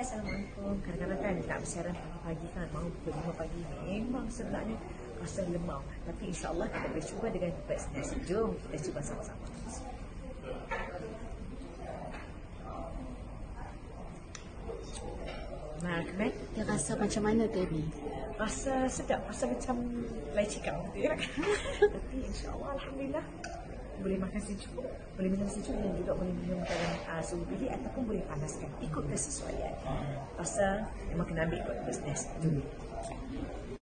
Assalamualaikum. Kadang-kadang kan nak bersiaran pagi-pagi kan, mau pukul 5 pagi, memang sebenarnya rasa lemah. Tapi insyaAllah kita boleh cuba dengan Bird's Nest. Jom kita cuba sama-sama. Nah, Kemen, Dia rasa macam mana, Debbie? rasa sedap, rasa macam lychee kau. Tapi insyaAllah, Alhamdulillah, boleh makan sejuk, boleh minum sejuk dan juga boleh minum dalam suhu bilik ataupun boleh panaskan. Ikut kesesuaian. Rasa memang kena ambil kot Bird's Nest.